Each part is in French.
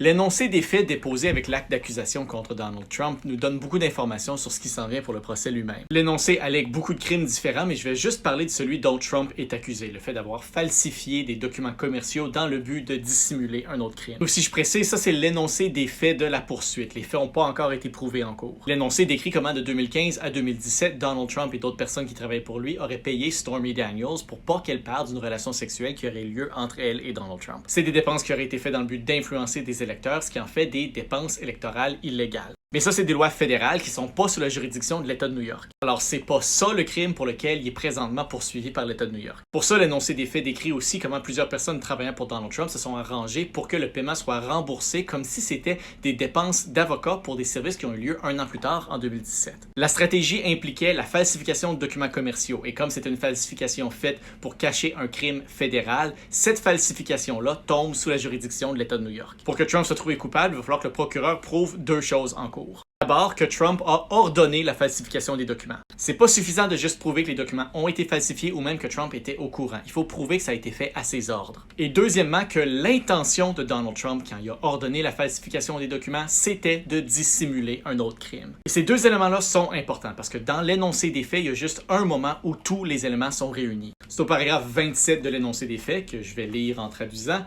L'énoncé des faits déposés avec l'acte d'accusation contre Donald Trump nous donne beaucoup d'informations sur ce qui s'en vient pour le procès lui-même. L'énoncé allègue beaucoup de crimes différents, mais je vais juste parler de celui dont Trump est accusé, le fait d'avoir falsifié des documents commerciaux dans le but de dissimuler un autre crime. Donc si je précise, ça c'est l'énoncé des faits de la poursuite. Les faits n'ont pas encore été prouvés en cours. L'énoncé décrit comment de 2015 à 2017, Donald Trump et d'autres personnes qui travaillaient pour lui auraient payé Stormy Daniels pour pas qu'elle parle d'une relation sexuelle qui aurait lieu entre elle et Donald Trump. C'est des dépenses qui auraient été faites dans le but d'influencer des électeurs, ce qui en fait des dépenses électorales illégales. Mais ça, c'est des lois fédérales qui sont pas sous la juridiction de l'État de New York. Alors, c'est pas ça le crime pour lequel il est présentement poursuivi par l'État de New York. Pour ça, l'énoncé des faits décrit aussi comment plusieurs personnes travaillant pour Donald Trump se sont arrangées pour que le paiement soit remboursé comme si c'était des dépenses d'avocats pour des services qui ont eu lieu un an plus tard, en 2017. La stratégie impliquait la falsification de documents commerciaux, et comme c'est une falsification faite pour cacher un crime fédéral, cette falsification-là tombe sous la juridiction de l'État de New York. Pour que Trump soit trouvé coupable, il va falloir que le procureur prouve deux choses en cours. D'abord, que Trump a ordonné la falsification des documents. C'est pas suffisant de juste prouver que les documents ont été falsifiés ou même que Trump était au courant. Il faut prouver que ça a été fait à ses ordres. Et deuxièmement, que l'intention de Donald Trump, quand il a ordonné la falsification des documents, c'était de dissimuler un autre crime. Et ces deux éléments-là sont importants parce que dans l'énoncé des faits, il y a juste un moment où tous les éléments sont réunis. C'est au paragraphe 27 de l'énoncé des faits que je vais lire en traduisant.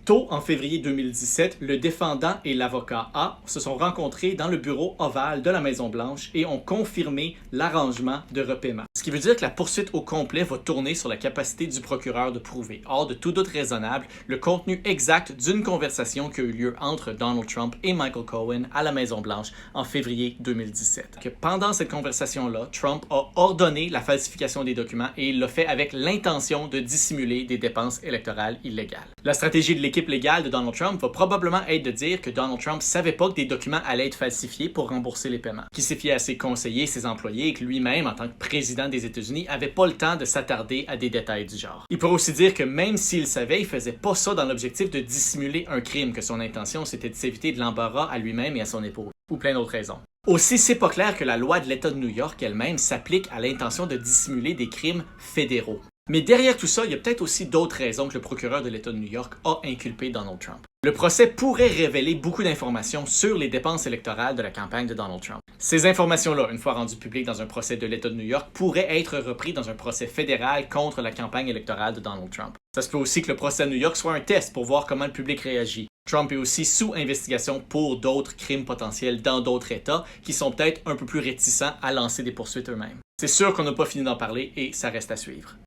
Tôt en février 2017, le défendant et l'avocat A se sont rencontrés dans le bureau ovale de la Maison-Blanche et ont confirmé l'arrangement de repaiement. Ce qui veut dire que la poursuite au complet va tourner sur la capacité du procureur de prouver, hors de tout doute raisonnable, le contenu exact d'une conversation qui a eu lieu entre Donald Trump et Michael Cohen à la Maison-Blanche en février 2017. Que pendant cette conversation-là, Trump a ordonné la falsification des documents et il l'a fait avec l'intention de dissimuler des dépenses électorales illégales. La stratégie de l'équipe légale de Donald Trump va probablement être de dire que Donald Trump savait pas que des documents allaient être falsifiés pour rembourser les paiements, qu'il s'est fié à ses conseillers, ses employés et que lui-même, en tant que président des États-Unis, avait pas le temps de s'attarder à des détails du genre. Il pourrait aussi dire que même s'il savait, il faisait pas ça dans l'objectif de dissimuler un crime, que son intention c'était de s'éviter de l'embarras à lui-même et à son épouse, ou plein d'autres raisons. Aussi, c'est pas clair que la loi de l'État de New York elle-même s'applique à l'intention de dissimuler des crimes fédéraux. Mais derrière tout ça, il y a peut-être aussi d'autres raisons que le procureur de l'État de New York a inculpé Donald Trump. Le procès pourrait révéler beaucoup d'informations sur les dépenses électorales de la campagne de Donald Trump. Ces informations-là, une fois rendues publiques dans un procès de l'État de New York, pourraient être reprises dans un procès fédéral contre la campagne électorale de Donald Trump. Ça se peut aussi que le procès à New York soit un test pour voir comment le public réagit. Trump est aussi sous investigation pour d'autres crimes potentiels dans d'autres États qui sont peut-être un peu plus réticents à lancer des poursuites eux-mêmes. C'est sûr qu'on n'a pas fini d'en parler et ça reste à suivre.